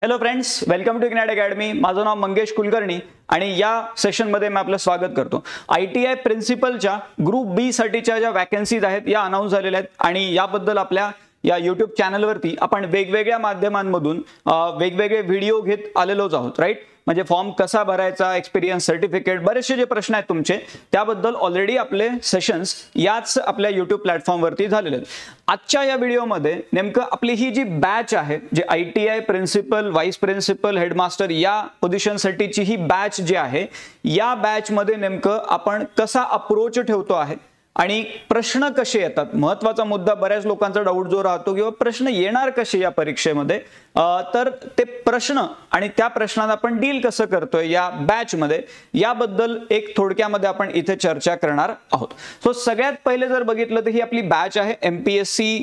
Hello friends, welcome to Ignite Academy. माझं नाव मंगेश कुलकर्णी आणि या सेशनमध्ये मी आपलं स्वागत करतो। ITI प्रिन्सिपलच्या ग्रुप बी साठीच्या ज्या वॅकन्सीज आहेत या अनाउन्स झालेल्या आहेत आणि याबद्दल आपल्या या YouTube चॅनलवरती आपण वेगवेगळ्या माध्यमांमधून वेगवेगळे व्हिडिओ घेत आलेलोच आहोत, राईट। म्हणजे फॉर्म कसा भरायचा, एक्सपिरियन्स सर्टिफिकेट, बरेचसे जे प्रश्न आहेत तुमचे त्याबद्दल ऑलरेडी आपले सेशन्स याच आपल्या YouTube प्लॅटफॉर्मवरती झालेले आहेत। आजच्या या व्हिडिओमध्ये नेमकं आपली ही जी बॅच आहे, जे ITI principal, vice principal, headmaster या पोझिशनसाठीची ही बॅच जी आहे, या बॅचमध्ये नेमकं आपण कसा अप्रोच ठेवतो आहे आणि प्रश्न कसे येतात, महत्त्वाचा मुद्दा। बऱ्याच लोकांचा डाऊट जो राहतो किंवा प्रश्न येणार कसे या परीक्षेमध्ये, तर ते प्रश्न आणि त्या प्रश्नांना आपण डील कसं करतोय या बॅचमध्ये, याबद्दल एक थोडक्यामध्ये आपण इथे चर्चा करणार आहोत। सो सगळ्यात पहिले जर बघितलं तर ही आपली बॅच आहे, MPSC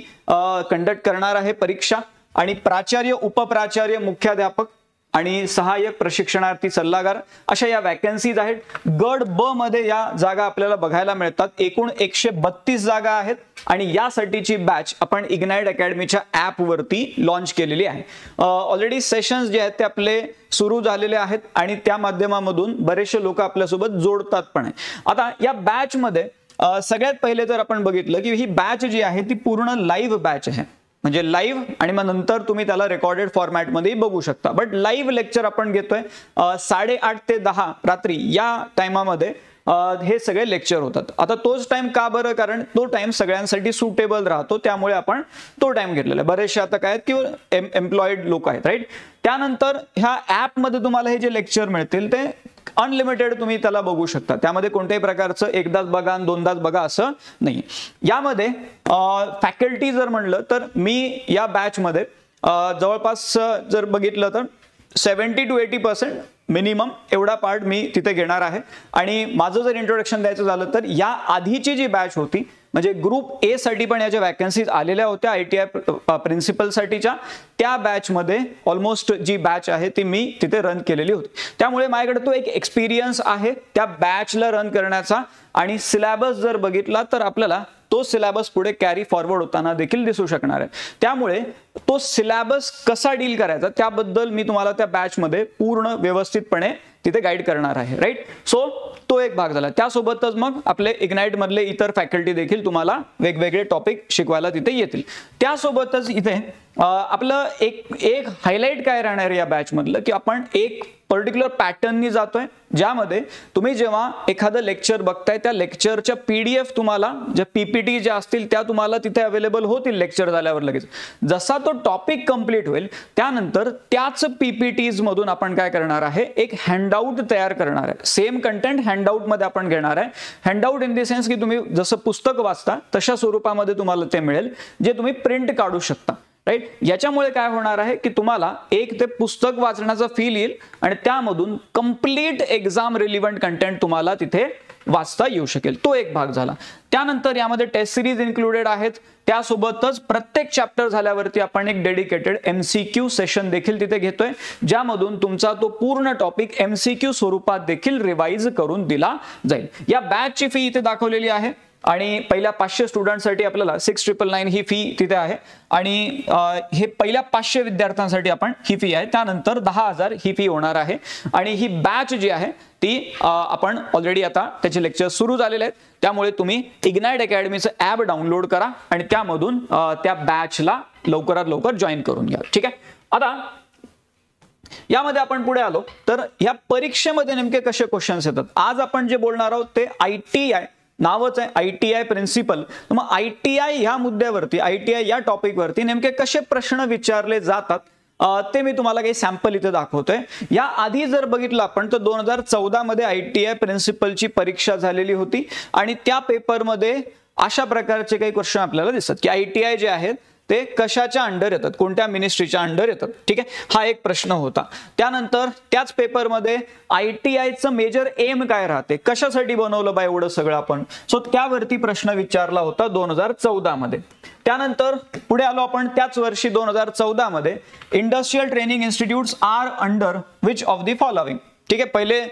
कंडक्ट करणार आहे परीक्षा आणि प्राचार्य, उपप्राचार्य, मुख्याध्यापक आणि सहाय्यक प्रशिक्षणार्थी सल्लागार अशा या वॅकन्सीज आहेत। गट ब मध्ये या जागा आपल्याला बघायला मिळतात। एकूण 132 जागा आहेत आणि यासाठीची बॅच आपण इग्नाइट अकॅडमीच्या ॲप वरती लॉन्च केलेली आहे। ऑलरेडी सेशन्स जे आहेत ते आपले सुरू झालेले आहेत आणि त्या माध्यमामधून बरेचसे लोक आपल्यासोबत जोडतात पण आहे। आता या बॅच मध्ये सगळ्यात पहिले जर आपण बघितलं की ही बॅच जी आहे ती पूर्ण लाईव्ह बॅच आहे, म्हणजे लाईव्ह आणि मग नंतर तुम्ही त्याला रेकॉर्डेड फॉर्मॅटमध्ये बघू शकता। बट लाईव्ह लेक्चर आपण घेतोय 8:30 ते 10 रात्री या टाइमामध्ये हे सगळे लेक्चर होतात। आता तोच टाइम का बरं, कारण तो टाइम सगळ्यांसाठी सुटेबल राहतो, त्यामुळे आपण तो टाइम घेतलेला आहे। बरेचसे आता काय किंवा एम्प्लॉईड लोक आहेत, राईट। त्यानंतर ह्या ॲप मध्ये तुम्हाला हे जे लेक्चर मिळतील ते अनलिमिटेड तुम्ही त्याला बघू शकता, त्यामध्ये कोणत्याही प्रकारचं एकदाच बघा आणि दोनदाच बघा असं नाही। यामध्ये फॅकल्टी जर म्हणलं तर मी या बॅच मध्ये जवळपास जर बघितलं तर 70 to 80% मिनिमम एवढा पार्ट मी तिथे घेणार आहे। आणि माझं जर इंट्रोडक्शन द्यायचं झालं तर या आधीची जी बॅच होती, म्हणजे ग्रुप ए साठी पण याच्या वॅकन्सीज आलेल्या होत्या ITI प्रिन्सिपल साठीच्या, त्या बॅच मध्ये ऑलमोस्ट जी बॅच आहे ती मी तिथे रन केलेली होती। त्यामुळे माझ्याकडे तो एक एक्सपिरियन्स आहे त्या बॅचला रन करण्याचा आणि सिलेबस जर बघितला तर आपल्याला तो सिलेबस पुढे कॅरी फॉरवर्ड होताना देखील दिसू शकणार आहे। त्यामुळे तो सिलेबस कसा डील करायचा त्याबद्दल मी तुम्हाला त्या बॅच मध्ये पूर्ण व्यवस्थितपणे तिथे गाईड करणार आहे, राईट। सो तो एक भाग झाला। त्यासोबतच मग आपले इग्नाइट मधले इतर फॅकल्टी देखील तुम्हाला वेगवेगळे टॉपिक शिकवायला तिथे येतील। त्यासोबतच इथे आपलं एक हायलाइट काय राहणार या बॅच मधलं की आपण एक पर्टिक्युलर पॅटर्ननी जातोय, ज्यामध्ये तुम्ही जेव्हा एखादं लेक्चर बघताय त्या लेक्चरच्या PDF तुम्हाला ज्या PPT ज्या असतील त्या तुम्हाला तिथे अवेलेबल होतील लेक्चर झाल्यावर लगेच। जसा तो टॉपिक कंप्लीट होईल त्यानंतर त्याच PPTs मधून आपण काय करणार आहे, एक हँडआउट तयार करणार आहे। सेम कंटेंट हँडआउट मध्ये आपण घेणार आहे। हँडआउट इन द सेन्स की तुम्ही जसं पुस्तक वाचता तशा स्वरूपामध्ये तुम्हाला ते मिळेल, जे तुम्ही प्रिंट काढू शकता, राईट। याच्यामुळे काय होणार आहे की तुम्हाला एक ते पुस्तक वाचण्याचा फील येईल आणि त्यामधून कंप्लीट एक्झाम रिलेव्हंट कंटेंट तुम्हाला तिथे वाचता येऊ शकेल। तो एक भाग झाला। त्यानंतर यामध्ये टेस्ट सिरीज इन्क्लुडेड आहेत। त्यासोबतच प्रत्येक चॅप्टर झाल्यावरती आपण एक डेडिकेटेड MCQ सेशन देखील तिथे घेतोय, ज्यामधून तुमचा तो पूर्ण टॉपिक MCQ स्वरूपात देखील रिवाइज करून दिला जाईल। या बॅचची फी इथे दाखवलेली आहे आणि पहिल्या 500 स्टुडंटसाठी आपल्याला 6999 ही फी तिथे आहे आणि हे पहिल्या 500 विद्यार्थ्यांसाठी आपण ही फी आहे। त्यानंतर 10,000 ही फी होणार आहे आणि ही बॅच जी आहे ती आपण ऑलरेडी आता त्याचे लेक्चर सुरू झालेले आहेत, त्यामुळे तुम्ही इग्नाइट अकॅडमीचं ॲप डाउनलोड करा आणि त्यामधून त्या बॅचला लवकरात लवकर जॉईन करून घ्या, ठीक आहे। आता यामध्ये आपण पुढे आलो तर या परीक्षेमध्ये नेमके कसे क्वेश्चन्स येतात। आज आपण जे बोलणार आहोत ते ITI नावच आहे, ITI प्रिन्सिपल। मग ITI ह्या मुद्द्यावरती, ITI या टॉपिक वरती नेमके कसे प्रश्न विचारले जातात ते मी तुम्हाला काही सॅम्पल इथे दाखवतोय। या आधी जर बघितलं आपण तर 2014 मध्ये ITI प्रिन्सिपलची परीक्षा झालेली होती आणि त्या पेपरमध्ये अशा प्रकारचे काही क्वेश्चन आपल्याला दिसतात की ITI जे आहेत ते कशाच्या अंडर येतात, कोणत्या मिनिस्ट्रीच्या अंडर येतात, ठीक आहे। हा एक प्रश्न होता। त्यानंतर त्याच पेपरमध्ये ITIचं मेजर एम काय राहते, कशासाठी बनवलं बा एवढं सगळं आपण, सो त्यावरती प्रश्न विचारला होता 2014 मध्ये। त्यानंतर पुढे आलो आपण त्याच वर्षी 2014 मध्ये industrial training institutes are under which of the following, ठीक आहे। पहिले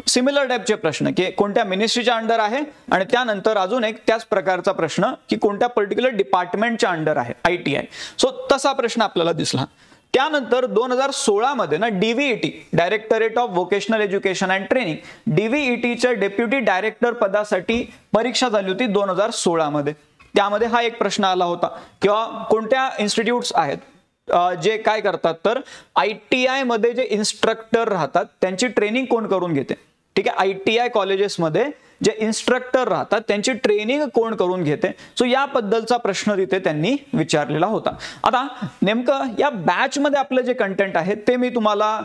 सिमिलर टाइपचे प्रश्न की कोणत्या मिनिस्ट्रीच्या अंडर आहे आणि त्यानंतर अजून एक त्याच प्रकारचा प्रश्न की कोणत्या पर्टिक्युलर डिपार्टमेंटच्या अंडर आहे ITI, सो तसा प्रश्न आपल्याला दिसला। त्यानंतर 2016 मध्ये ना DVET, directorate of vocational education and training, डीव्हीईटीच्या डेप्युटी डायरेक्टर पदासाठी परीक्षा झाली होती 2016 मध्ये. त्यामध्ये हा एक प्रश्न आला होता किंवा कोणत्या इन्स्टिट्यूट्स आहेत जे काय करतात, तर ITI मध्ये जे इन्स्ट्रक्टर राहतात त्यांची ट्रेनिंग कोण करून घेते. ठीक आहे, ITI कॉलेजेसमध्ये जे इन्स्ट्रक्टर राहतात त्यांची ट्रेनिंग कोण करून घेते. सो याबद्दलचा प्रश्न तिथे त्यांनी विचारलेला होता. आता नेमकं या बॅच मध्ये आपलं जे कंटेंट आहे ते मी तुम्हाला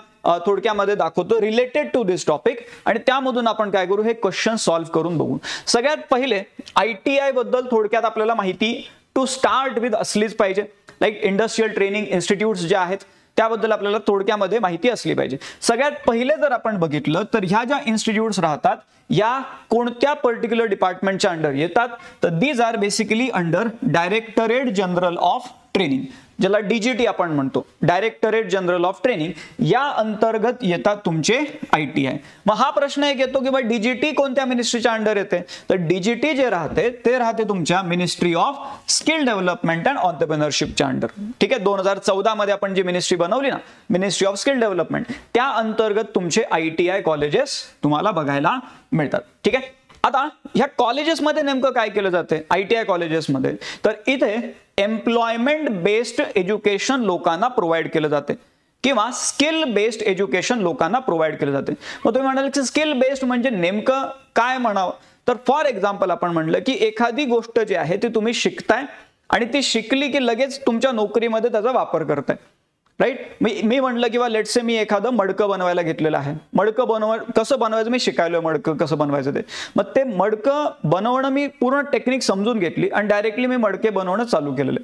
थोडक्यामध्ये दाखवतो रिलेटेड टू दिस टॉपिक, आणि त्यामधून आपण काय करू, हे क्वेश्चन सॉल्व्ह करून बघू. सगळ्यात पहिले ITI बद्दल थोडक्यात आपल्याला माहिती टू स्टार्ट विथ असलीच पाहिजे. लाईक इंडस्ट्रियल ट्रेनिंग इन्स्टिट्यूट्स जे आहेत त्याबद्दल आपल्याला थोडक्यामध्ये माहिती असली पाहिजे. सगळ्यात पहिले जर आपण बघितलं तर ह्या ज्या इन्स्टिट्यूट्स राहतात या कोणत्या पर्टिक्युलर डिपार्टमेंटच्या अंडर येतात, तर these are basically under directorate general of training, ज्याला DGT आपण म्हणतो, डायरेक्टरेट जनरल ऑफ ट्रेनिंग, या अंतर्गत येतात तुमचे ITI. मग हा प्रश्न एक येतो की DGT कोणत्या मिनिस्ट्रीच्या अंडर येते, तर DGT जे राहते ते राहते तुमच्या ministry of skill development and ऑन्टरप्रेन्योरशिपच्या अंडर. ठीक आहे, 2014 मध्ये आपण जी मिनिस्ट्री बनवली ना, मिनिस्ट्री ऑफ स्किल डेव्हलपमेंट, त्या अंतर्गत तुमचे ITI कॉलेजेस तुम्हाला बघायला मिळतात. ठीक आहे, आता ह्या कॉलेजेसमध्ये नेमकं काय केलं जाते ITI कॉलेजेसमध्ये, तर इथे एम्प्लॉयमेंट बेस्ड एज्युकेशन लोकांना प्रोव्हाइड केलं जाते किंवा स्किल बेस्ड एज्युकेशन लोकांना प्रोव्हाइड केलं जाते. मग तुम्ही म्हणाल की स्किल बेस्ड म्हणजे नेमकं काय म्हणावं, तर फॉर एक्झाम्पल आपण म्हणलं की एखादी गोष्ट जी आहे ती तुम्ही शिकताय आणि ती शिकली की लगेच तुमच्या नोकरीमध्ये त्याचा वापर करताय. राईट, मी म्हटलं किंवा लेट्स से मी एखादं मडकं बनवायला घेतलेलं आहे, मडकं कसं बनवायचं मी शिकायलोय, मडकं कसं बनवायचं ते. मग ते मडकं बनवणं मी पूर्ण टेक्निक समजून घेतली आणि डायरेक्टली मी मडके बनवणं चालू केलेलं.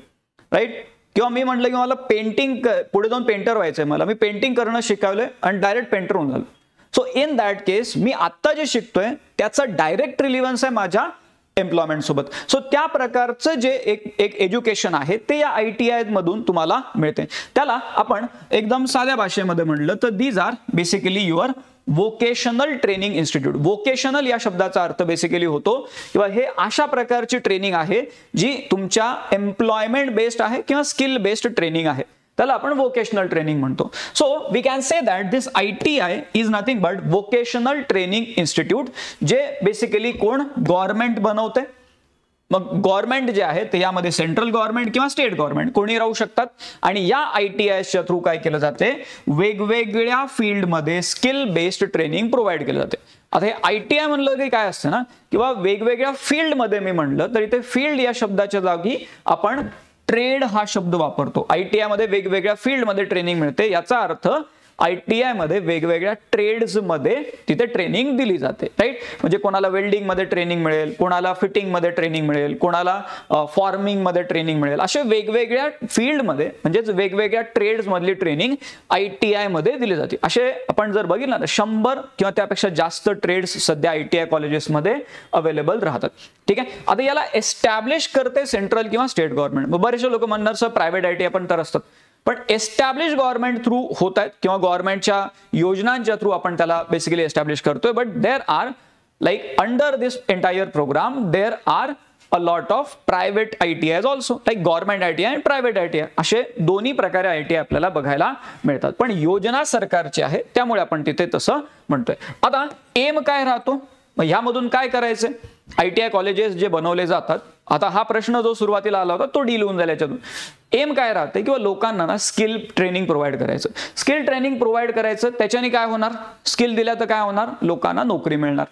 राईट, किंवा मी म्हटलं की मला पेंटिंग, पुढे जाऊन पेंटर व्हायचंय, मला मी पेंटिंग करणं शिकावलंय आणि डायरेक्ट पेंटर होऊन झालं. सो इन दॅट केस मी आत्ता जे शिकतोय त्याचा डायरेक्ट रिलिव्हन्स आहे माझ्या एम्प्लॉयमेंट सोबत. सो त्या प्रकारचं जे एक एज्युकेशन आहे ते या ITI मधून तुम्हाला मिळते. त्याला आपण एकदम साध्या भाषेमध्ये म्हटलं तर these are basically your vocational training institute. Vocational या शब्दाचा अर्थ बेसिकली होतो किंवा हे अशा प्रकारची ट्रेनिंग आहे जी तुमच्या एम्प्लॉयमेंट बेस्ड आहे किंवा स्किल बेस्ड ट्रेनिंग आहे, त्याला आपण वोकेशनल ट्रेनिंग म्हणतो. So we can say that this ITI is nothing but vocational training institute, जे बेसिकली कोण गव्हर्नमेंट बनवते. मग गव्हर्नमेंट जे आहे ते यामध्ये सेंट्रल गव्हर्नमेंट किंवा स्टेट गव्हर्नमेंट कोणी राहू शकतात, आणि या ITIच्या थ्रू काय केलं जाते, वेगवेगळ्या फील्डमध्ये स्किल बेस्ड ट्रेनिंग प्रोव्हाइड केलं जाते. आता हे ITI म्हणलं की काय असतं ना, किंवा वेगवेगळ्या फील्डमध्ये मी म्हणलं तर इथे फील्ड या शब्दाच्या जागी आपण ट्रेड हा शब्द वापरतो. ITI मध्ये वेगवेगळ्या फील्डमध्ये ट्रेनिंग मिळते, याचा अर्थ ITI मध्ये वेगवेगळ्या ट्रेड्स मध्ये तिथे ट्रेनिंग दिली जाते. राईट, म्हणजे कोणाला वेल्डिंग मध्ये ट्रेनिंग मिळेल, कोणाला फिटिंग मध्ये ट्रेनिंग मिळेल, कोणाला फार्मिंग मध्ये ट्रेनिंग मिळेल, अशा वेगवेगळ्या फील्डमध्ये म्हणजेच वेगवेगळ्या ट्रेड्स मधली ट्रेनिंग ITI मध्ये दिली जाते. असे आपण जर बघितलं तर 100 किंवा त्यापेक्षा जास्त ट्रेड्स सध्या ITI कॉलेजेसमध्ये अवेलेबल राहतात. ठीक आहे, आता याला एस्टॅब्लिश करते सेंट्रल किंवा स्टेट गव्हर्नमेंट. बरेचसे लोक म्हणणार सर प्रायव्हेट ITI पण तर असतात, पण एस्टॅब्लिश गव्हर्नमेंट थ्रू होत आहेत किंवा गव्हर्नमेंटच्या योजनांच्या थ्रू आपण त्याला बेसिकली एस्टॅब्लिश करतोय. But there are like under this entire programme there are a lot of private ITIs also, like government ITI आणि प्रायव्हेट ITI, असे दोन्ही प्रकारे ITI आपल्याला बघायला मिळतात. पण योजना सरकारची आहे त्यामुळे आपण तिथे तसं म्हणतोय. आता एम काय राहतो, मग ह्यामधून काय करायचंय, ITI कॉलेजेस जे बनवले जातात, आता हा प्रश्न जो सुरुवातीला आला होता तो डील होऊन जाईल याच्यातून. एम काय राहते किंवा लोकांना ना स्किल ट्रेनिंग प्रोव्हाइड करायचं, स्किल ट्रेनिंग प्रोव्हाइड करायचं, त्याच्याने काय होणार, स्किल दिल्या तर काय होणार, लोकांना नोकरी मिळणार.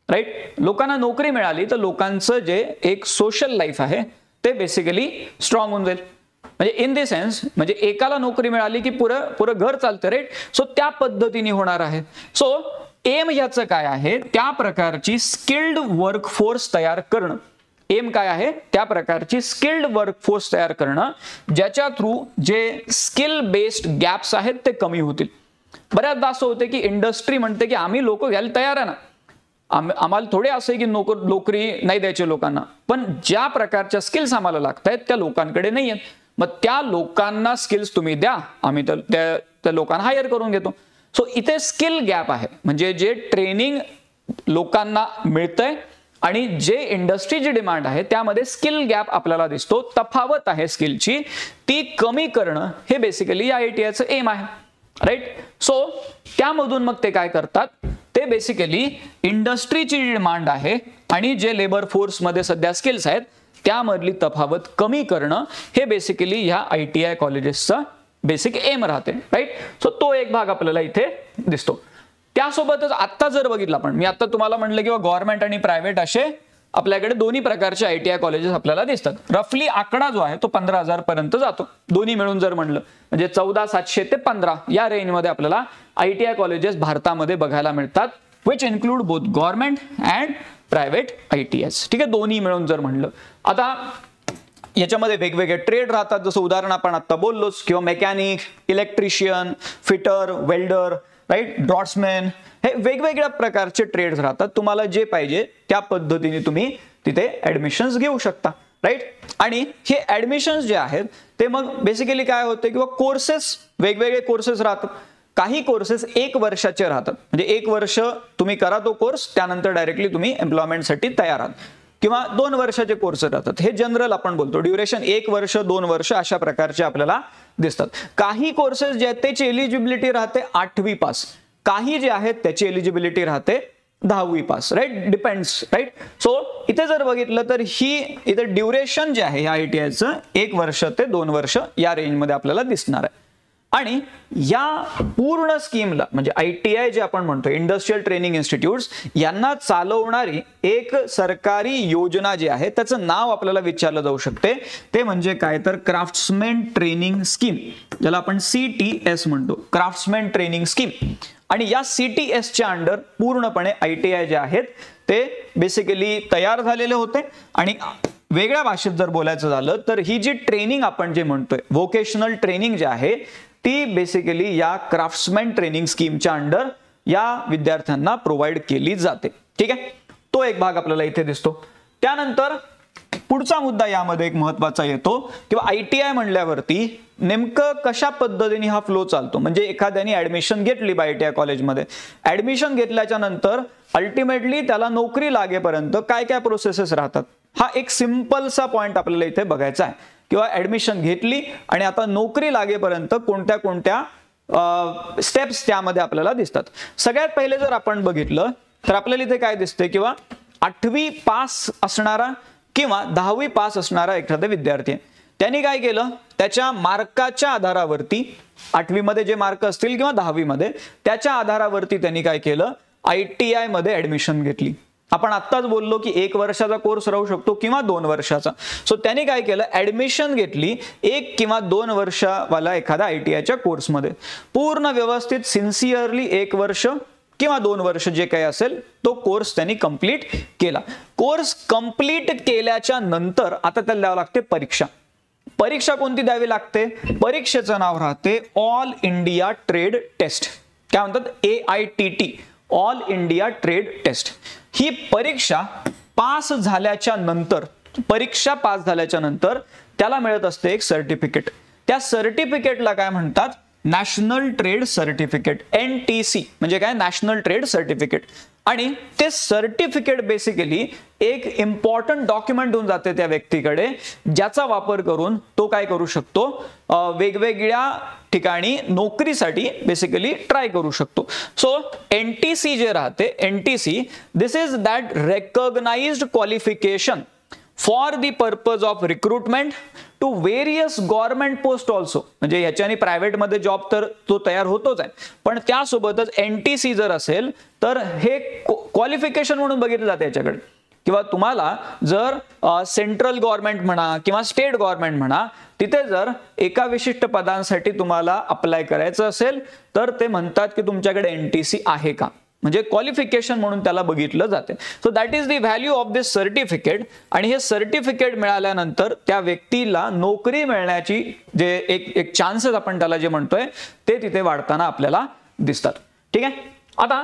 राईट, लोकांना नोकरी मिळाली तर लोकांचं जे एक सोशल लाईफ आहे ते बेसिकली स्ट्रॉंग होऊन जाईल. म्हणजे इन द सेन्स, म्हणजे एकाला नोकरी मिळाली की पुरं घर चालतं. राईट, सो त्या पद्धतीने होणार आहे. सो एम याचं काय आहे, त्या प्रकारची स्किल्ड वर्कफोर्स तयार करणं. एम काय आहे, त्या प्रकारची स्किल्ड वर्कफोर्स तयार करणं, ज्याच्या थ्रू जे स्किल बेस्ड गॅप्स आहेत ते कमी होतील. बऱ्याचदा असं होते की इंडस्ट्री म्हणते की आम्ही लोक घ्यायला तयार आहे ना, आम्हाला थोडे असे की नोकरी नाही द्यायचे लोकांना, पण ज्या प्रकारच्या स्किल्स आम्हाला लागत आहेत त्या लोकांकडे नाही आहेत. मग त्या लोकांना स्किल्स तुम्ही द्या, आम्ही त्या लोकांना हायर करून घेतो. सो इथे स्किल गॅप आहे, म्हणजे जे ट्रेनिंग लोकांना मिळतंय आणि जे इंडस्ट्रीची डिमांड आहे त्यामध्ये स्किल गॅप आपल्याला दिसतो, तफावत आहे स्किलची, ती कमी करणं हे बेसिकली या ITIचं एम आहे, राईट. सो त्यामधून मग ते काय करतात, ते बेसिकली इंडस्ट्रीची डिमांड आहे आणि जे लेबर फोर्स मध्ये सध्या स्किल्स आहेत त्यामधली तफावत कमी करणं हे बेसिकली ह्या ITI कॉलेजेसचं बेसिक एम राहते, राईट. सो तो एक भाग आपल्याला इथे दिसतो. त्यासोबतच आता जर बघितलं आपण, मी आता तुम्हाला म्हटलं किंवा गव्हर्नमेंट आणि प्रायव्हेट असे आपल्याकडे दोन्ही प्रकारचे ITI कॉलेजेस आपल्याला दिसतात. रफली आकडा जो आहे तो 15,000 पर्यंत जातो, दोन्ही मिळून जर म्हणलं म्हणजे 14,700 ते 15 या रेंजमध्ये आपल्याला ITI कॉलेजेस भारतामध्ये बघायला मिळतात, which include both government and private ITIs. ठीक आहे, दोन्ही मिळून जर म्हणलं. आता याच्यामध्ये वेगवेगळे ट्रेड राहतात, जसं उदाहरण आपण आता बोललोच, किंवा mechanic, electrician, fitter, welder, right, draughtsman, हे वेगवेगळ्या प्रकारचे ट्रेड्स राहतात. तुम्हाला जे पाहिजे त्या पद्धतीने तुम्ही तिथे ऍडमिशन्स घेऊ शकता, राईट. आणि हे ऍडमिशन्स जे आहेत ते मग बेसिकली काय होते, किंवा कोर्सेस, वेगवेगळे कोर्सेस राहतात. काही कोर्सेस 1 वर्षाचे राहतात, म्हणजे 1 वर्ष तुम्ही करा तो कोर्स, त्यानंतर डायरेक्टली तुम्ही एम्प्लॉयमेंटसाठी तयार आहात. किंवा 2 वर्षाचे कोर्स राहतात, हे जनरल आपण बोलतो. ड्युरेशन 1 वर्ष 2 वर्ष अशा प्रकारचे आपल्याला दिसतात. काही कोर्सेस जे आहेत त्याची एलिजिबिलिटी राहते 8वी पास, काही जे आहेत त्याची एलिजिबिलिटी राहते 10वी pass, right, depends, right. So इथे जर बघितलं तर ही इथे ड्युरेशन जे आहे या ITIचं 1 वर्ष ते 2 वर्ष या रेंजमध्ये आपल्याला दिसणार आहे. आणि या पूर्ण स्कीमला म्हणजे ITI जे आपण म्हणतो इंडस्ट्रियल ट्रेनिंग इन्स्टिट्यूट्स, यांना चालवणारी एक सरकारी योजना जी आहे त्याचं नाव आपल्याला विचारलं जाऊ शकते, ते म्हणजे काय तर क्राफ्ट्समॅन ट्रेनिंग स्कीम, ज्याला आपण CTS म्हणतो, क्राफ्ट्समॅन ट्रेनिंग स्कीम. आणि या CTS च्या अंडर पूर्णपणे ITI जे आहेत ते बेसिकली तयार झालेले होते. आणि वेगळ्या भाषेत जर बोलायचं झालं तर ही जी ट्रेनिंग आपण जे म्हणतोय व्होकेशनल ट्रेनिंग जे आहे ती बेसिकली या क्राफ्ट्समॅन ट्रेनिंग स्कीमच्या अंडर या विद्यार्थ्यांना प्रोव्हाइड केली जाते. ठीक आहे, तो एक भाग आपल्याला इथे दिसतो. त्यानंतर पुढचा मुद्दा यामध्ये एक महत्त्वाचा येतो, किंवा ITI म्हणल्यावरती नेमकं कशा पद्धतीने हा फ्लो चालतो. म्हणजे एखाद्याने ऍडमिशन घेतली बाय ITI कॉलेजमध्ये, ऍडमिशन घेतल्याच्या नंतर अल्टिमेटली त्याला नोकरी लागेपर्यंत काय काय प्रोसेसेस राहतात, हा एक सिंपलसा पॉइंट आपल्याला इथे बघायचा आहे. किंवा ऍडमिशन घेतली आणि आता नोकरी लागेपर्यंत कोणत्या कोणत्या स्टेप्स त्यामध्ये आपल्याला दिसतात. सगळ्यात पहिले जर आपण बघितलं तर आपल्याला इथे काय दिसते, किंवा 8वी पास असणारा किंवा 10वी पास असणारा एखादा विद्यार्थी, त्यांनी काय केलं, त्याच्या मार्काच्या आधारावरती 8वी मध्ये जे मार्क असतील किंवा 10वी मध्ये त्याच्या आधारावरती त्यांनी काय केलं, ITI मध्ये ऍडमिशन घेतली. आपण आत्ताच बोललो की 1 वर्षाचा कोर्स राहू शकतो किंवा 2 वर्षाचा. सो त्यांनी काय केलं, ऍडमिशन घेतली 1 किंवा 2 वर्षावाला एखादा ITIच्या कोर्समध्ये, पूर्ण व्यवस्थित सिन्सिअरली 1 वर्ष किंवा 2 वर्ष जे काही असेल तो कोर्स त्यांनी कंप्लीट केला. कोर्स कंप्लीट केल्याच्या नंतर आता त्याला द्यावं लागते परीक्षा. परीक्षा कोणती द्यावी लागते, परीक्षेचं नाव राहते ऑल इंडिया ट्रेड टेस्ट, काय म्हणतात AITT, all India trade test. ही परीक्षा पास झाल्याच्या नंतर, परीक्षा पास झाल्याच्या नंतर त्याला मिळत असते एक सर्टिफिकेट. त्या सर्टिफिकेटला काय म्हणतात, नॅशनल ट्रेड सर्टिफिकेट, NTC म्हणजे काय, नॅशनल ट्रेड सर्टिफिकेट. आणि ते सर्टिफिकेट बेसिकली एक इम्पॉर्टंट डॉक्युमेंट होऊन जाते त्या व्यक्तीकडे, ज्याचा वापर करून तो काय करू शकतो, वेगवेगळ्या ठिकाणी नोकरीसाठी बेसिकली ट्राय करू शकतो. सो NTC जे राहते, NTC this is that recognised qualification for the purpose of recruitment to various government post also. म्हणजे याच्याने प्रायव्हेट मध्ये जॉब तर तो तयार होतोच आहे, पण त्यासोबतच NTC जर असेल तर हे क्वालिफिकेशन म्हणून बघितलं जाते याच्याकडे. किंवा तुम्हाला जर सेंट्रल गव्हर्नमेंट म्हणा किंवा स्टेट गव्हर्नमेंट म्हणा, तिथे जर एका विशिष्ट पदांसाठी तुम्हाला अप्लाय करायचं असेल तर ते म्हणतात की तुमच्याकडे NTC आहे का, म्हणजे क्वालिफिकेशन म्हणून त्याला बघितलं जाते. So that is the value of this certificate. आणि हे सर्टिफिकेट मिळाल्यानंतर त्या व्यक्तीला नोकरी मिळण्याची जे एक चान्सेस आपण त्याला जे म्हणतोय ते तिथे वाढताना आपल्याला दिसतात. ठीक आहे, आता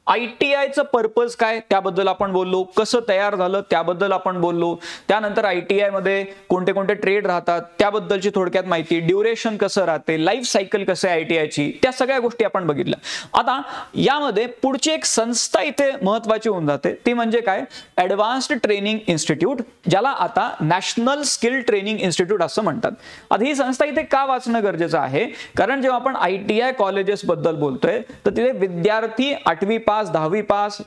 ITIचं पर्पज काय त्याबद्दल आपण बोललो, कसं तयार झालं त्याबद्दल आपण बोललो, त्यानंतर ITI मध्ये कोणते कोणते ट्रेड राहतात त्याबद्दलची थोडक्यात माहिती, ड्युरेशन कसं राहते, लाईफ सायकल कसं आहे ITIची, त्या सगळ्या गोष्टी आपण बघितल्या. आता यामध्ये पुढची एक संस्था इथे महत्त्वाची होऊन जाते, ती म्हणजे काय, ॲडव्हान्स्ड ट्रेनिंग इन्स्टिट्यूट, ज्याला आता नॅशनल स्किल ट्रेनिंग इन्स्टिट्यूट असं म्हणतात. आता ही संस्था इथे का वाचणं गरजेचं आहे, कारण जेव्हा आपण ITI कॉलेजेस बद्दल बोलतोय तर तिथे विद्यार्थी 8वी पास 10वी पास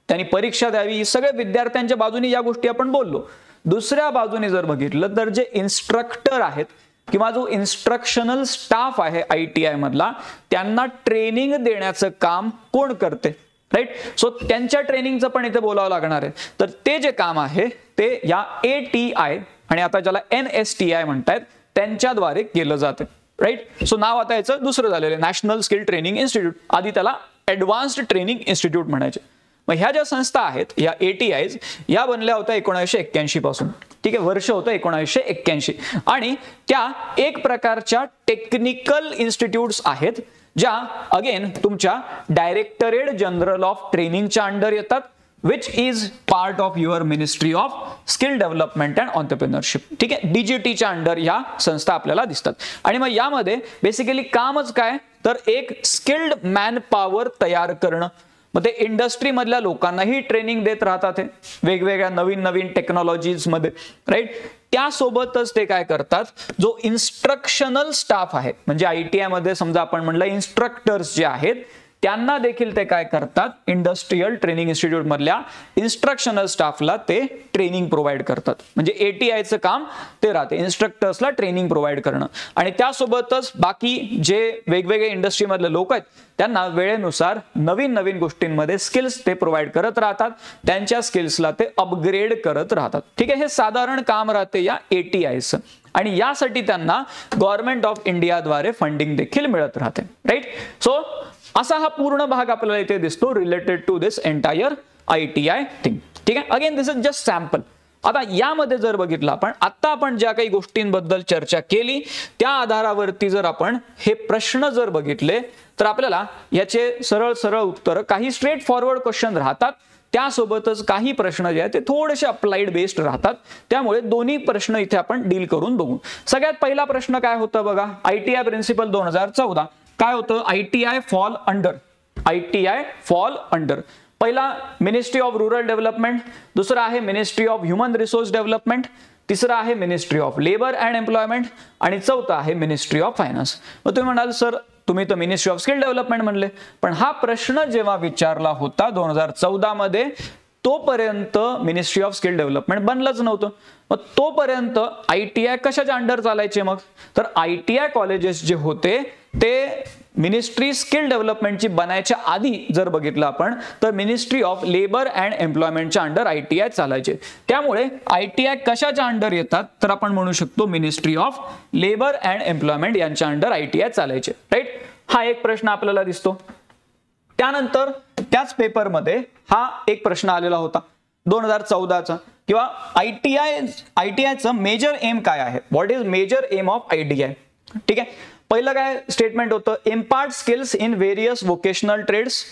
त्यांनी परीक्षा द्यावी, सगळे विद्यार्थ्यांच्या बाजूने या गोष्टी आपण बोललो. दुसऱ्या बाजूने जर बघितलं तर जे इन्स्ट्रक्टर आहेत किंवा जो इन्स्ट्रक्शनल स्टाफ आहे ITI मधला, त्यांना ट्रेनिंग देण्याचं काम कोण करते, राईट. सो त्यांच्या ट्रेनिंगचं पण इथे बोलावं लागणार आहे. तर ते जे काम आहे ते या ATI आणि आता ज्याला NSTI म्हणतायत त्यांच्याद्वारे केलं जातं, राईट. सो नाव आता याचं दुसरं झालेलं आहे, नॅशनल स्किल ट्रेनिंग इन्स्टिट्यूट. आधी त्याला ॲडव्हान्स्ड ट्रेनिंग इन्स्टिट्यूट म्हणायचे. मग ह्या ज्या संस्था आहेत या ATIs या बनल्या होत्या 1981 पासून, ठीक आहे, वर्ष होतं 1981. आणि त्या एक प्रकारच्या टेक्निकल इन्स्टिट्यूट्स आहेत ज्या अगेन तुमच्या डायरेक्टरेट जनरल ऑफ ट्रेनिंगच्या अंडर येतात, which is part of your Ministry of Skill Development and Entrepreneurship. ठीक आहे, DGTच्या अंडर या संस्था आपल्याला दिसतात. आणि मग यामध्ये बेसिकली कामच काय, तर एक स्किल्ड मॅन पॉवर तयार करणं. मग ते इंडस्ट्री मधल्या लोकांनाही ट्रेनिंग देत राहतात हे वेगवेगळ्या नवीन नवीन टेक्नॉलॉजीज मध्ये, राईट. त्यासोबतच ते काय करतात, जो इन्स्ट्रक्शनल स्टाफ आहे म्हणजे ITI मध्ये समजा आपण म्हणलं इन्स्ट्रक्टर्स जे आहेत त्यांना देखील ते काय करतात, इंडस्ट्रियल ट्रेनिंग इन्स्टिट्यूट मधल्या इन्स्ट्रक्शनल स्टाफला ते ट्रेनिंग प्रोव्हाइड करतात. म्हणजे ATIचं काम ते राहते, इन्स्ट्रक्टर्सला ट्रेनिंग प्रोव्हाइड करणं. आणि त्यासोबतच बाकी जे वेगवेगळे इंडस्ट्री मधले लोक आहेत त्यांना वेळेनुसार नवीन नवीन गोष्टींमध्ये स्किल्स ते प्रोव्हाइड करत राहतात, त्यांच्या स्किल्सला ते अपग्रेड करत राहतात. ठीक आहे, हे साधारण काम राहते या ATIचं. आणि यासाठी त्यांना गव्हर्नमेंट ऑफ इंडियाद्वारे फंडिंग देखील मिळत राहते, राईट. सो असा हा पूर्ण भाग आपल्याला इथे दिसतो related to this entire ITI thing. ठीक आहे, again this is just sample. आता यामध्ये जर बघितलं आता आपण ज्या काही गोष्टींबद्दल चर्चा केली त्या आधारावरती जर आपण हे प्रश्न जर बघितले तर आपल्याला याचे सरळ सरळ उत्तर, काही स्ट्रेट फॉरवर्ड क्वेश्चन राहतात, त्यासोबतच काही प्रश्न जे आहेत ते थोडेसे अप्लाइड बेस्ड राहतात. त्यामुळे दोन्ही प्रश्न इथे आपण डील करून बघू. सगळ्यात पहिला प्रश्न काय होता बघा, ITI प्रिन्सिपल 2014 काय होतं, ITI फॉल अंडर. पहिला मिनिस्ट्री ऑफ रूरल डेव्हलपमेंट, दुसरा आहे ministry of human resource development, तिसरा आहे ministry of labour and employment आणि चौथा आहे मिनिस्ट्री ऑफ फायनान्स. मग तुम्ही म्हणाल सर तुम्ही तर मिनिस्ट्री ऑफ स्किल डेव्हलपमेंट म्हणले, पण हा प्रश्न जेव्हा विचारला होता 2014 मध्ये तोपर्यंत मिनिस्ट्री ऑफ स्किल डेव्हलपमेंट बनलंच नव्हतं. मग तोपर्यंत ITI कशाच्या अंडर चालायचे मग, तर ITI कॉलेजेस जे होते ते मिनिस्ट्री स्किल डेव्हलपमेंटची बनायच्या आधी जर बघितलं आपण तर मिनिस्ट्री ऑफ लेबर अँड एम्प्लॉयमेंटच्या अंडर ITI चालायचे. त्यामुळे ITI कशाच्या अंडर येतात तर आपण म्हणू शकतो ministry of labour and employment यांच्या अंडर ITI चालायचे, राईट. हा एक प्रश्न आपल्याला दिसतो. त्यानंतर त्याच पेपरमध्ये हा एक प्रश्न आलेला होता 2014चा, किंवा ITIचं मेजर एम काय आहे, what is major aim of ITI. ठीक आहे, पहिलं काय स्टेटमेंट होतं, impart skills in various vocational trades.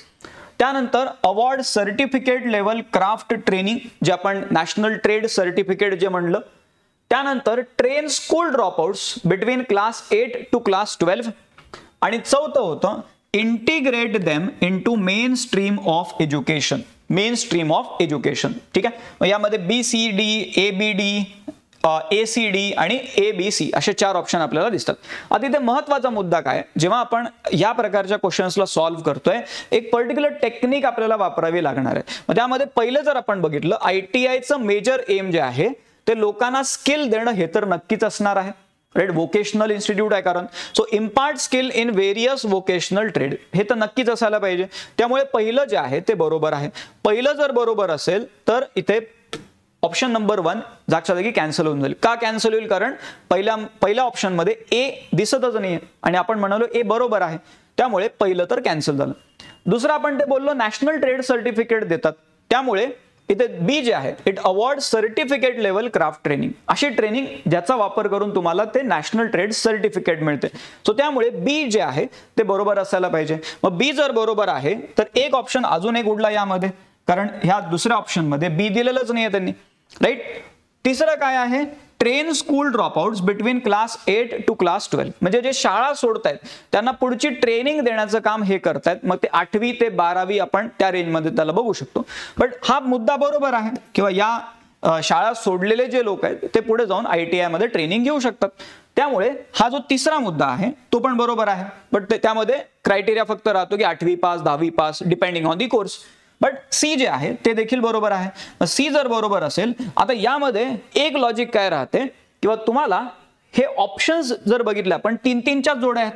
त्यानंतर award certificate level craft training जे आपण नॅशनल ट्रेड सर्टिफिकेट जे म्हणलं. त्यानंतर train school dropouts between class 8 to class 12. आणि चौथं होतं integrate them into mainstream of education. ठीक आहे, मग यामध्ये BCD, ABD, ACD आणि ABC असे 4 ऑप्शन आपल्याला दिसतात. आता इथे महत्त्वाचा मुद्दा काय, जेव्हा आपण या प्रकारच्या क्वेश्चन्सला सॉल्व्ह करतोय एक पर्टिक्युलर टेक्निक आपल्याला वापरावी लागणार आहे. मग त्यामध्ये पहिलं जर आपण बघितलं ITIचं मेजर एम जे आहे ते लोकांना स्किल देणं हे तर नक्कीच असणार आहे, राईट. वोकेशनल इन्स्टिट्यूट आहे कारण. So impart skill in various vocational trade हे तर नक्कीच असायला पाहिजे. त्यामुळे पहिलं जे आहे ते बरोबर आहे. पहिलं जर बरोबर असेल तर इथे ऑप्शन नंबर 1 जागच्या जागी कॅन्सल होऊन जाईल. का कॅन्सल होईल, कारण पहिल्या ऑप्शन मध्ये A दिसतच नाही आणि आपण म्हणालो A बरोबर आहे, त्यामुळे पहिलं तर कॅन्सल झालं. दुसरं आपण ते बोललो नॅशनल ट्रेड सर्टिफिकेट देतात, त्यामुळे इथे बी जे आहे it award certificate level craft training, अशी ट्रेनिंग ज्याचा वापर करून तुम्हाला ते नॅशनल ट्रेड सर्टिफिकेट मिळते. सो त्यामुळे बी जे आहे ते बरोबर असायला पाहिजे. मग बी जर बरोबर आहे तर एक ऑप्शन अजून एक उडला यामध्ये, कारण ह्या दुसऱ्या ऑप्शन मध्ये बी दिलेलंच नाहीये त्यांनी, राईट. तिसरं काय आहे, train school dropouts between class 8 to class 12, म्हणजे जे शाळा सोडतायत त्यांना पुढची ट्रेनिंग देण्याचं काम हे करतायत. मग ते 8वी ते 12वी आपण त्या रेंजमध्ये त्याला बघू शकतो. बट हा मुद्दा बरोबर आहे किंवा या शाळा सोडलेले जे लोक आहेत ते पुढे जाऊन ITI मध्ये ट्रेनिंग घेऊ शकतात. त्यामुळे हा जो तिसरा मुद्दा आहे तो पण बरोबर आहे. बट त्यामध्ये क्रायटेरिया फक्त राहतो की 8वी पास 10वी pass depending on the course. But see जे आहे ते देखील बरोबर आहे. सी जर बरोबर असेल, आता यामध्ये एक लॉजिक काय राहते किंवा तुम्हाला हे ऑप्शन्स जर बघितले आपण 3-3च्या जोड्या आहेत,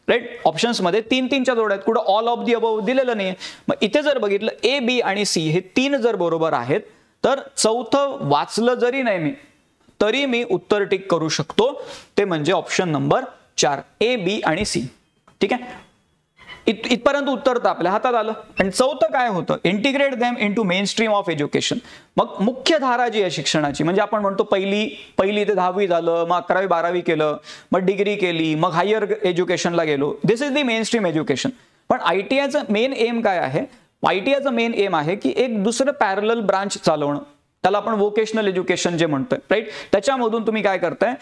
राईट. ऑप्शन्स मध्ये 3-3च्या जोड्या आहेत, कुठं ऑल ऑफ दी अबव दिलेलं नाहीये. मग इथे जर बघितलं ए बी आणि सी हे 3 जर बरोबर आहेत तर चौथं वाचलं जरी नाही मी तरी मी उत्तर टिक करू शकतो, ते म्हणजे ऑप्शन नंबर 4 ए बी आणि सी. ठीक आहे, इथपर्यंत उत्तर तर आपल्या हातात आलं. आणि चौथं काय होतं, integrate them into mainstream of education. मग मुख्य धारा जी आहे शिक्षणाची, म्हणजे आपण म्हणतो पहिली ते 10वी झालं, मग 11वी 12वी केलं, मग डिग्री केली, मग हायर एज्युकेशनला गेलो, this is the mainstream education. पण ITIचं मेन एम काय आहे, ITIचं मेन एम आहे की एक दुसरं पॅरलल ब्रांच चालवणं, त्याला आपण वोकेशनल एज्युकेशन जे म्हणतोय, राईट. त्याच्यामधून तुम्ही काय करताय,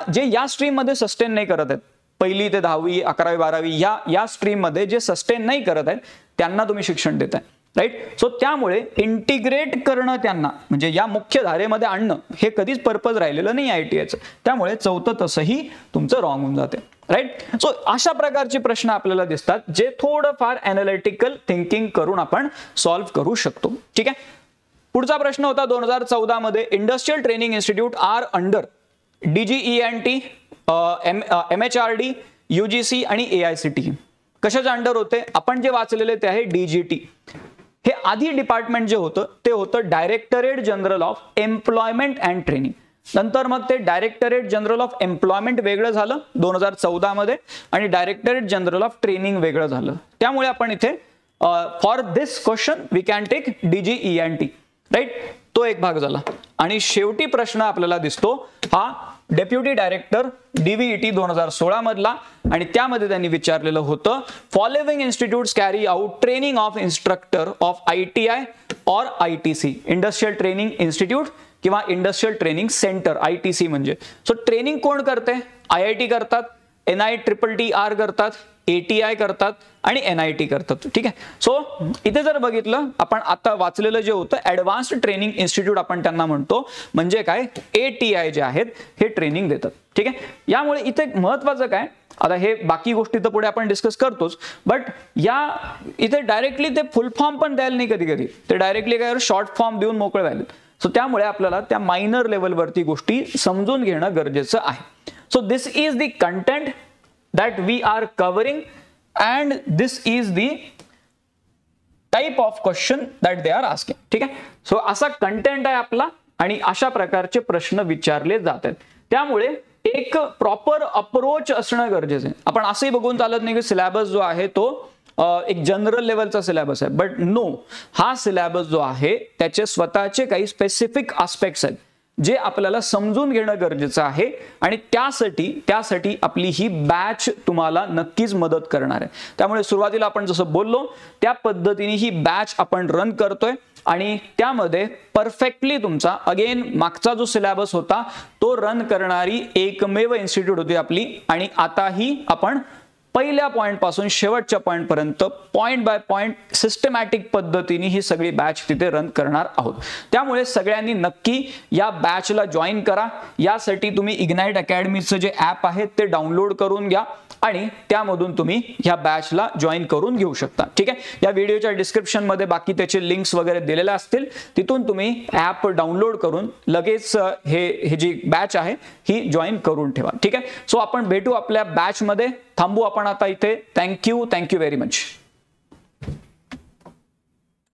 जे या स्ट्रीम मध्ये सस्टेन नाही करत आहेत, 1ली ते 10वी 11वी 12वी या स्ट्रीम मध्ये जे सस्टेन नाही करत आहेत त्यांना तुम्ही शिक्षण देताय, राईट. सो त्यामुळे इंटिग्रेट करणं त्यांना, म्हणजे या मुख्य धारेमध्ये आणणं, हे कधीच पर्पज राहिलेलं नाही ITIचं. त्यामुळे चौथं तसंही तुमचं रॉंग होऊन जाते, राईट. सो अशा प्रकारचे प्रश्न आपल्याला दिसतात जे थोडंफार अॅनालिटिकल थिंकिंग करून आपण सॉल्व्ह करू शकतो. ठीक आहे. पुढचा प्रश्न होता 2014 मध्ये, industrial training institute are under DGENT, MHRD, UGC आणि AICTE. कशाच्या अंडर होते, आपण जे वाचलेले ते आहे DGT. हे आधी डिपार्टमेंट जे होतं ते होतं directorate general of employment and training. नंतर मग ते डायरेक्टरेट जनरल ऑफ एम्प्लॉयमेंट वेगळं झालं 2014 मध्ये आणि डायरेक्टरेट जनरल ऑफ ट्रेनिंग वेगळं झालं. त्यामुळे आपण इथे for this question we can take DGENT, right. तो एक भाग झाला. आणि शेवटी प्रश्न आपल्याला दिसतो हा डेप्युटी डायरेक्टर DVET 2016 मधला, आणि त्यामध्ये त्यांनी विचारलेलं होतं, following institutes carry out training of instructor of ITI और ITC, इंडस्ट्रियल ट्रेनिंग इन्स्टिट्यूट किंवा इंडस्ट्रियल ट्रेनिंग सेंटर, ITC म्हणजे. सो ट्रेनिंग कोण करते, IIT करतात, NITTR करतात, ATI करतात आणि NIT करतात. ठीक आहे. सो इथे जर बघितलं आपण आता वाचलेलं जे होतं ऍडव्हान्स्ड ट्रेनिंग इन्स्टिट्यूट आपण त्यांना म्हणतो, म्हणजे काय ATI जे आहेत हे ट्रेनिंग देतात. ठीक आहे. यामुळे इथे महत्वाचं काय, आता हे बाकी गोष्टी तर पुढे आपण डिस्कस करतोच, बट या इथे डायरेक्टली ते फुल फॉर्म पण द्यायला नाही, कधी कधी ते डायरेक्टली काय शॉर्ट फॉर्म देऊन मोकळे व्हायला. सो त्यामुळे आपल्याला त्या मायनर लेवलवरती गोष्टी समजून घेणं गरजेचं आहे. So this is the content that we are covering and this is the type of question that they are asking. ठीक आहे. सो असा कंटेंट आहे आपला आणि अशा प्रकारचे प्रश्न विचारले जातात. त्यामुळे एक प्रॉपर अप्रोच असणं गरजेचं आहे. आपण असंही बघून चालत नाही की सिलेबस जो आहे तो एक जनरल लेवलचा सिलेबस आहे, बट नो, हा सिलेबस जो आहे त्याचे स्वतःचे काही स्पेसिफिक आस्पेक्ट्स आहेत जे आपल्याला समजून घेणं गरजेचं आहे. आणि त्यासाठी आपली ही बॅच तुम्हाला नक्कीच मदत करणार आहे. त्यामुळे सुरुवातीला आपण जसं बोललो त्या पद्धतीने ही बॅच आपण रन करतोय आणि त्यामध्ये परफेक्टली तुमचा अगेन मागचा जो सिलेबस होता तो रन करणारी एकमेव इन्स्टिट्यूट होती आपली. आणि आताही आपण पहिल्या पॉइंट पासून शेवटच्या पॉइंट पर्यंत पॉइंट बाय पॉइंट सिस्टमॅटिक पद्धतीने ही सगळी बॅच तिथे रन करणार आहोत. त्यामुळे सगळ्यांनी नक्की या बॅचला जॉईन करा. यासाठी तुम्ही इग्नाइट अकॅडमीचं जे ॲप आहे ते डाउनलोड करून घ्या आणि त्यामधून तुम्ही ह्या बॅचला जॉईन करून घेऊ शकता. ठीक आहे. या व्हिडिओच्या डिस्क्रिप्शन मध्ये बाकी त्याचे लिंक्स वगैरे दिलेले असतील, तिथून तुम्ही ॲप डाउनलोड करून लगेच हे जी बॅच आहे ही जॉईन करून ठेवा. ठीक आहे. सो आपण भेटू आपल्या बॅच मध्ये. थांबू आपण आता इथे. Thank you very much.